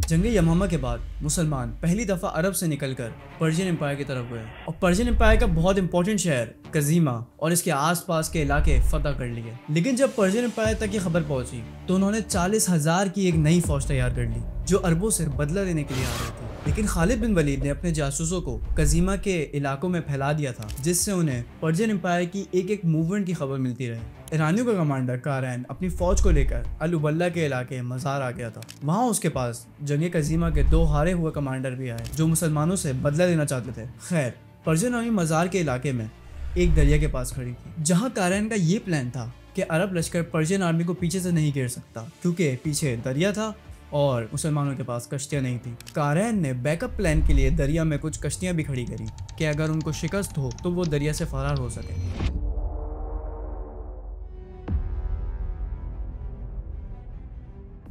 जंग यमामा के बाद मुसलमान पहली दफ़ा अरब से निकलकर पर्शियन एम्पायर की तरफ गए और पर्शियन एम्पायर का बहुत इंपॉर्टेंट शहर कजीमा और इसके आसपास के इलाके फतह कर लिए। लेकिन जब पर्शियन एम्पायर तक ये खबर पहुंची तो उन्होंने 40,000 की एक नई फौज तैयार कर ली जो अरबों से बदला लेने के लिए आ रही थी। लेकिन खालिद बिन वलीद ने अपने जासूसों को कजीमा के इलाकों में फैला दिया था, जिससे उन्हें पर्शियन एम्पायर की एक एक मूवमेंट की खबर मिलती रही। ईरानियों का कमांडर कारैन अपनी फौज को लेकर अल उबल्ला के इलाके मज़ार आ गया था। वहाँ उसके पास जंग कजीमा के 2 हारे हुए कमांडर भी आए जो मुसलमानों से बदला लेना चाहते थे। खैर, पर्शियन आर्मी मज़ार के इलाके में एक दरिया के पास खड़ी थी, जहाँ कारैन का ये प्लान था कि अरब लश्कर पर्शियन आर्मी को पीछे से नहीं घेर सकता क्योंकि पीछे दरिया था और मुसलमानों के पास कश्तियाँ नहीं थी। कारैन ने बैकअप प्लान के लिए दरिया में कुछ कश्तियाँ भी खड़ी करी कि अगर उनको शिकस्त हो तो वो दरिया से फरार हो सके।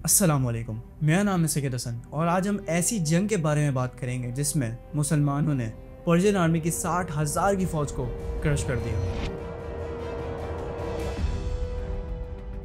अस्सलामुअलैकुम, मेरा नाम है सैयद हसन और आज हम ऐसी जंग के बारे में बात करेंगे जिसमें मुसलमानों ने पर्शियन आर्मी की 60,000 की फौज को क्रश कर दिया।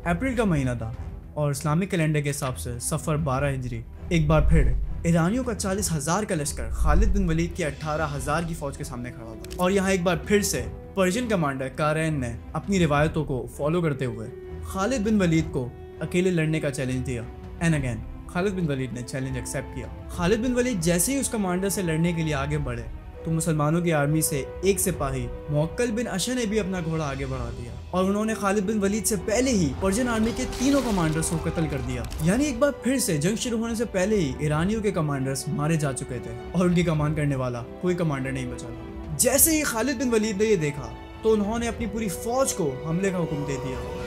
अप्रैल का महीना था और इस्लामिक कैलेंडर के हिसाब से सफ़र 12 हिजरी। एक बार फिर ईरानियों का 40,000 का लश्कर खालिद बिन वलीद की 18,000 की फौज के सामने खड़ा था और यहाँ एक बार फिर से पर्शियन कमांडर कारैन ने अपनी रिवायतों को फॉलो करते हुए खालिद बिन वलीद को अकेले लड़ने का चैलेंज दिया। एंड अगेन खालिद बिन वलीद ने चैलेंज एक्सेप्ट किया। खालिद बिन वलीद जैसे ही उस कमांडर से लड़ने के लिए आगे बढ़े तो मुसलमानों की आर्मी से एक सिपाही मुअक्कल बिन अशा ने भी अपना घोड़ा आगे बढ़ा दिया और उन्होंने खालिद बिन वलीद से पहले ही पर्शियन आर्मी के तीनों कमांडर्स को कत्ल कर दिया। यानी एक बार फिर से जंग शुरू होने से पहले ही ईरानियों के कमांडर्स मारे जा चुके थे और उनकी कमान करने वाला कोई कमांडर नहीं बचा था। जैसे ही खालिद बिन वलीद ने ये देखा तो उन्होंने अपनी पूरी फौज को हमले का हुक्म दे दिया।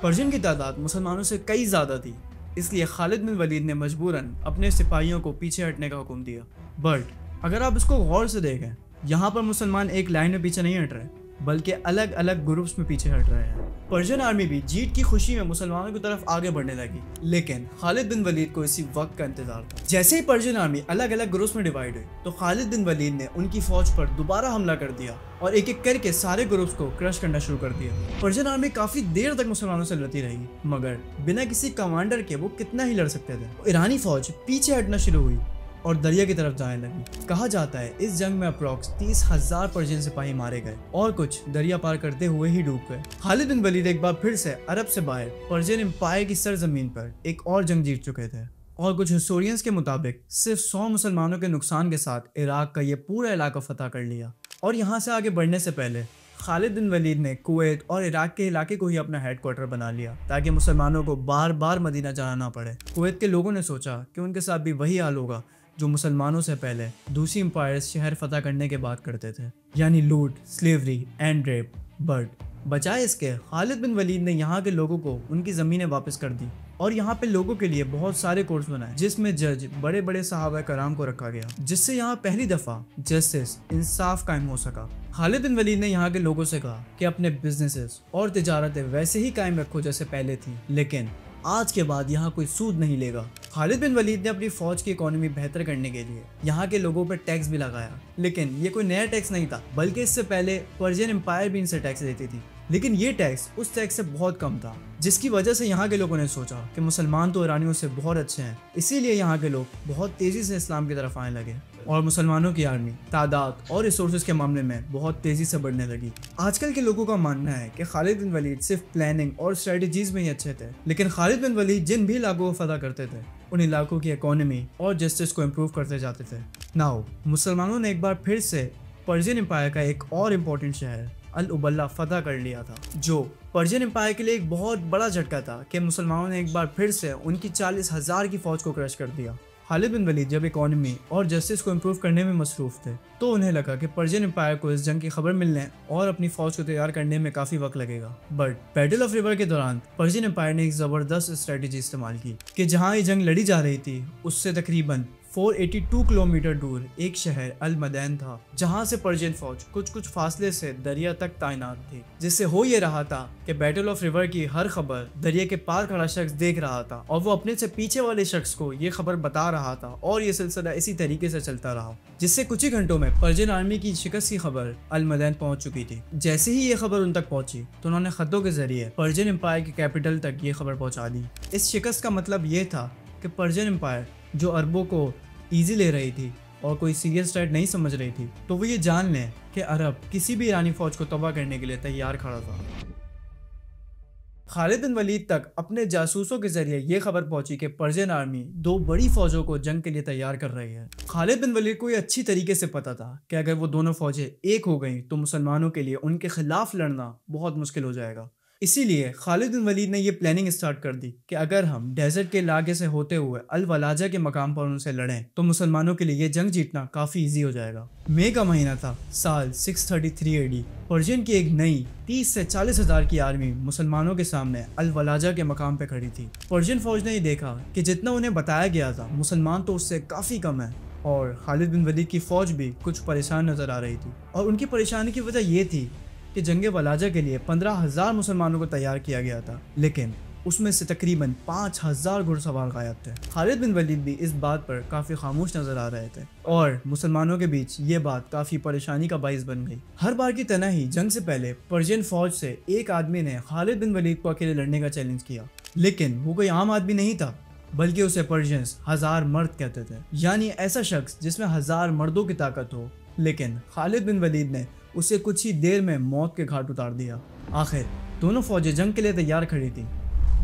पर्शियन की तादाद मुसलमानों से कई ज़्यादा थी, इसलिए खालिद बिन वलीद ने मजबूरन अपने सिपाहियों को पीछे हटने का हुक्म दिया। बट अगर आप इसको गौर से देखें, यहाँ पर मुसलमान एक लाइन में पीछे नहीं हट रहे बल्कि अलग अलग ग्रुप्स में पीछे हट रहे हैं। पर्शियन आर्मी भी जीत की खुशी में मुसलमानों की तरफ आगे बढ़ने लगी, लेकिन खालिद बिन वलीद को इसी वक्त का इंतजार था। जैसे ही पर्शियन आर्मी अलग अलग ग्रुप्स में डिवाइड हुई तो खालिद बिन वलीद ने उनकी फौज पर दोबारा हमला कर दिया और एक एक करके सारे ग्रुप्स को क्रश करना शुरू कर दिया। पर्शियन आर्मी काफी देर तक मुसलमानों से लड़ती रही, मगर बिना किसी कमांडर के वो कितना ही लड़ सकते थे। ईरानी फौज पीछे हटना शुरू हुई और दरिया की तरफ जाने लगी। कहा जाता है इस जंग में अप्रॉक्स 30,000 पर्शियन सिपाही मारे गए और कुछ दरिया पार करते हुए ही डूब गए। खालिद बिन वलीद एक बार फिर से अरब से बाहर पर्शियन एम्पायर की सरजमीन पर एक और जंग जीत चुके थे और कुछ हिस्टोरियंस के मुताबिक सिर्फ 100 मुसलमानों के नुकसान के साथ इराक का ये पूरा इलाका फतह कर लिया। और यहाँ से आगे बढ़ने से पहले खालिद बिन वलीद ने कुवैत और इराक के इलाके को ही अपना हेडक्वार्टर बना लिया ताकि मुसलमानों को बार बार मदीना जाना ना पड़े। कुवैत के लोगों ने सोचा कि उनके साथ भी वही हाल होगा जो मुसलमानों से पहले दूसरी एम्पायर्स शहर फतह करने के बाद करते थे, यानी लूट, स्लेवरी एंड रेप। बट बजाय इसके खालिद बिन वलीद ने यहाँ के लोगों को उनकी ज़मीनें वापस कर दी और यहाँ पे लोगों के लिए बहुत सारे कोर्ट्स बनाए जिसमें जज बड़े बड़े सहाबा कराम को रखा गया, जिससे यहाँ पहली दफ़ा जस्टिस, इंसाफ कायम हो सका। खालिद बिन वलीद ने यहाँ के लोगों से कहा कि अपने बिजनेसेस और तिजारतें वैसे ही कायम रखो जैसे पहले थी, लेकिन आज के बाद यहाँ कोई सूद नहीं लेगा। खालिद बिन वलीद ने अपनी फौज की इकोनॉमी बेहतर करने के लिए यहाँ के लोगों पर टैक्स भी लगाया, लेकिन ये कोई नया टैक्स नहीं था बल्कि इससे पहले पर्शियन एम्पायर भी इनसे टैक्स देती थी। लेकिन ये टैक्स उस टैक्स से बहुत कम था, जिसकी वजह से यहाँ के लोगों ने सोचा कि मुसलमान तो ईरानियों से बहुत अच्छे हैं, इसीलिए यहाँ के लोग बहुत तेज़ी से इस्लाम की तरफ आने लगे और मुसलमानों की आर्मी तादाद और रिसोर्सेज के मामले में बहुत तेज़ी से बढ़ने लगी। आजकल के लोगों का मानना है कि खालिद बिन वलीद सिर्फ प्लानिंग और स्ट्रेटजीज में ही अच्छे थे, लेकिन खालिद बिन वलीद जिन भी इलाकों को फतह करते थे उन इलाकों की इकोनॉमी और जस्टिस को इम्प्रूव करते जाते थे। नाउ मुसलमानों ने एक बार फिर से पर्शियन एम्पायर का एक और इम्पोर्टेंट शहर अल उबल्ला फतह कर लिया था, जो पर्शियन एम्पायर के लिए एक बहुत बड़ा झटका था कि मुसलमानों ने एक बार फिर से उनकी 40,000 की फौज को क्रश कर दिया। खालिद बिन वलीद जब इकोनॉमी और जस्टिस को इम्प्रूव करने में मसरूफ थे तो उन्हें लगा कि पर्शियन एम्पायर को इस जंग की खबर मिलने और अपनी फौज को तैयार करने में काफ़ी वक्त लगेगा। बट बैटल ऑफ रिवर के दौरान पर्शियन एम्पायर ने एक ज़बरदस्त स्ट्रेटजी इस्तेमाल की कि जहां ये जंग लड़ी जा रही थी उससे तकरीबन 482 किलोमीटर दूर एक शहर अल मदैन था, जहां से पर्शियन फौज कुछ कुछ फासले से दरिया तक तैनात थी, जिससे हो ये रहा था कि बैटल ऑफ रिवर की हर खबर दरिया के पार खड़ा शख्स देख रहा था और वो अपने से पीछे वाले शख्स को ये खबर बता रहा था और ये सिलसिला इसी तरीके से चलता रहा, जिससे कुछ ही घंटों में पर्शियन आर्मी की शिकस्त की खबर अल मदैन पहुंच चुकी थी। जैसे ही ये खबर उन तक पहुंची तो उन्होंने खतों के जरिए पर्शियन एम्पायर की कैपिटल तक ये खबर पहुंचा दी। इस शिकस्त का मतलब ये था कि पर्शियन एम्पायर जो अरबों को ईजी ले रही थी और कोई सीरियस थ्रेट नहीं समझ रही थी, तो वो ये जान लें कि अरब किसी भी ईरानी फौज को तबाह करने के लिए तैयार खड़ा था। खालिद बिन वलीद तक अपने जासूसों के जरिए ये खबर पहुंची कि पर्शियन आर्मी 2 बड़ी फौजों को जंग के लिए तैयार कर रही है। खालिद बिन वलीद को ये अच्छी तरीके से पता था कि अगर वो दोनों फौजें एक हो गई तो मुसलमानों के लिए उनके खिलाफ लड़ना बहुत मुश्किल हो जाएगा। इसीलिए खालिद बिन वलीद ने यह प्लानिंग स्टार्ट कर दी कि अगर हम डेजर्ट के इलाके से होते हुए अल वलाजा के मकाम पर उनसे लड़ें तो मुसलमानों के लिए ये जंग जीतना काफ़ी इजी हो जाएगा। मई का महीना था, साल 633 AD। पर्शियन की एक नई 30 से 40 हज़ार की आर्मी मुसलमानों के सामने अल वलाजा के मकाम पर खड़ी थी। पर्शियन फौज ने ये देखा कि जितना उन्हें बताया गया था मुसलमान तो उससे काफ़ी कम है, और खालिद बिन वलीद की फौज भी कुछ परेशान नजर आ रही थी। और उनकी परेशानी की वजह ये थी कि जंगे वलाजा के लिए 15,000 मुसलमानों को तैयार किया गया था, लेकिन उसमें से तकरीबन 5,000 घुड़सवार गायब थे। खालिद बिन वलीद भी इस बात पर काफ़ी खामोश नजर आ रहे थे और मुसलमानों के बीच ये बात काफ़ी परेशानी का बाइस बन गई। हर बार की तरह ही जंग से पहले पर्शियन फौज से एक आदमी ने खालिद बिन वलीद को अकेले लड़ने का चैलेंज किया, लेकिन वो कोई आम आदमी नहीं था, बल्कि उसे पर्शियंस 1000 मर्द कहते थे, यानी ऐसा शख्स जिसमें 1000 मर्दों की ताकत हो। लेकिन खालिद बिन वलीद ने उसे कुछ ही देर में मौत के घाट उतार दिया। आखिर दोनों फौजें जंग के लिए तैयार खड़ी थी।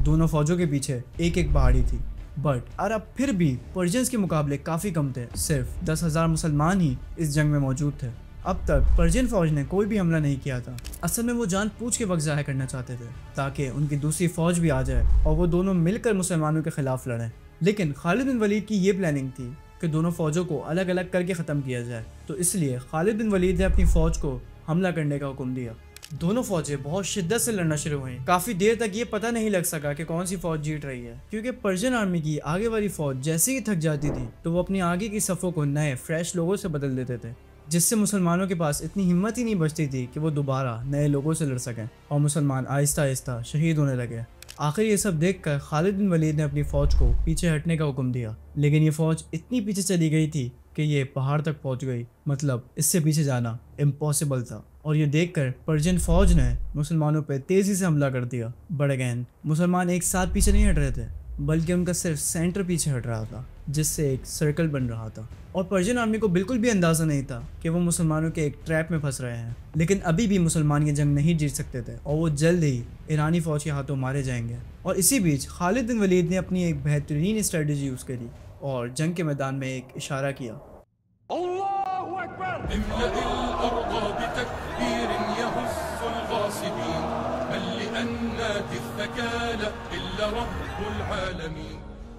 दोनों फौजों के पीछे एक एक पहाड़ी थी, बट अरब फिर भी पर्शियंस के मुकाबले काफ़ी कम थे। सिर्फ 10,000 मुसलमान ही इस जंग में मौजूद थे। अब तक पर्शियन फौज ने कोई भी हमला नहीं किया था। असल में वो जान पूछ के वक्त ज़ाया करना चाहते थे ताकि उनकी दूसरी फौज भी आ जाए और वो दोनों मिलकर मुसलमानों के खिलाफ लड़ें। लेकिन खालिद बिन वलीद की ये प्लानिंग थी कि दोनों फौजों को अलग अलग करके ख़त्म किया जाए, तो इसलिए खालिद बिन वलीद ने अपनी फ़ौज को हमला करने का हुक्म दिया। दोनों फौजें बहुत शिद्दत से लड़ना शुरू हुई। काफ़ी देर तक ये पता नहीं लग सका कि कौन सी फौज जीत रही है, क्योंकि पर्शियन आर्मी की आगे वाली फौज जैसे ही थक जाती थी तो वो अपनी आगे की सफ़ों को नए फ्रेश लोगों से बदल देते थे, जिससे मुसलमानों के पास इतनी हिम्मत ही नहीं बचती थी कि वो दोबारा नए लोगों से लड़ सकें, और मुसलमान आहिस्ता आहिस्ता शहीद होने लगे। आखिर ये सब देखकर खालिद बिन वलीद ने अपनी फ़ौज को पीछे हटने का हुक्म दिया, लेकिन ये फ़ौज इतनी पीछे चली गई थी कि ये पहाड़ तक पहुंच गई। मतलब इससे पीछे जाना इम्पॉसिबल था। और ये देखकर पर्शियन फौज ने मुसलमानों पर तेज़ी से हमला कर दिया। बट अगेन मुसलमान एक साथ पीछे नहीं हट रहे थे, बल्कि उनका सिर्फ सेंटर पीछे हट रहा था, जिससे एक सर्कल बन रहा था। और पर्शियन आर्मी को बिल्कुल भी अंदाज़ा नहीं था कि वो मुसलमानों के एक ट्रैप में फंस रहे हैं। लेकिन अभी भी मुसलमान ये जंग नहीं जीत सकते थे और वो जल्द ही ईरानी फ़ौज के हाथों मारे जाएंगे। और इसी बीच खालिद बिन वलीद ने अपनी एक बेहतरीन स्ट्रेटजी यूज़ करी और जंग के मैदान में एक इशारा किया।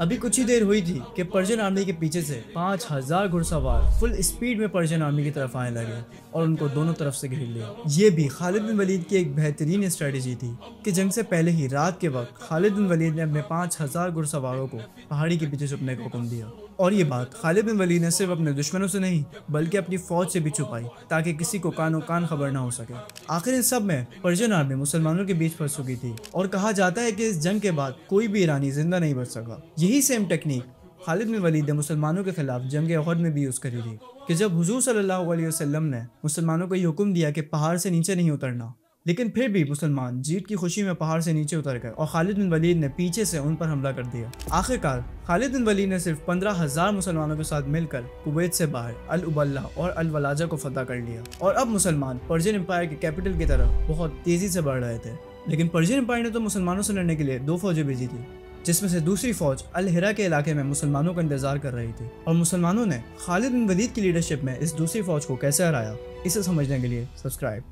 अभी कुछ ही देर हुई थी कि पर्शियन आर्मी के पीछे से 5,000 घुड़सवार फुल स्पीड में पर्शियन आर्मी की तरफ आने लगे और उनको दोनों तरफ से घेर लिया। ये भी खालिद बिन वलीद की एक बेहतरीन स्ट्रेटजी थी कि जंग से पहले ही रात के वक्त खालिद बिन वलीद ने अपने 5,000 घुड़सवारों को पहाड़ी के पीछे छुपने का हुक्म दिया। और ये बात खालिद बिन वलीद ने सिर्फ अपने दुश्मनों से नहीं बल्कि अपनी फौज से भी छुपाई, ताकि किसी को कानो कान खबर ना हो सके। आखिर इन सब में पर्शियन आर्मी मुसलमानों के बीच फंस चुकी थी और कहा जाता है कि इस जंग के बाद कोई भी ईरानी जिंदा नहीं बच सका। यही सेम टेक्निक खालिद बिन वलीद ने मुसलमानों के खिलाफ जंग उहद में भी यूज़ करी थी कि जब हुजूर सल्लल्लाहु अलैहि वसल्लम ने मुसलमानों को ये हुक्म दिया कि पहाड़ से नीचे नहीं उतरना, लेकिन फिर भी मुसलमान जीत की खुशी में पहाड़ से नीचे उतर गए और खालिद बिन वलीद ने पीछे से उन पर हमला कर दिया। आखिरकार खालिद बिन वलीद ने सिर्फ 15,000 मुसलमानों के साथ मिलकर कुवैत से बाहर अल उबल्ला और अल वलाजा को फतह कर लिया। और अब मुसलमान पर्शियन एम्पायर के कैपिटल की तरफ बहुत तेजी से बढ़ रहे थे। लेकिन पर्शियन एम्पायर ने तो मुसलमानों से लड़ने के लिए 2 फौजें भेजी थी, जिसमें से दूसरी फौज अल हिरा के इलाके में मुसलमानों का इंतजार कर रही थी। और मुसलमानों ने खालिद बिन वलीद की लीडरशिप में इस दूसरी फौज को कैसे हराया, इसे समझने के लिए सब्सक्राइब।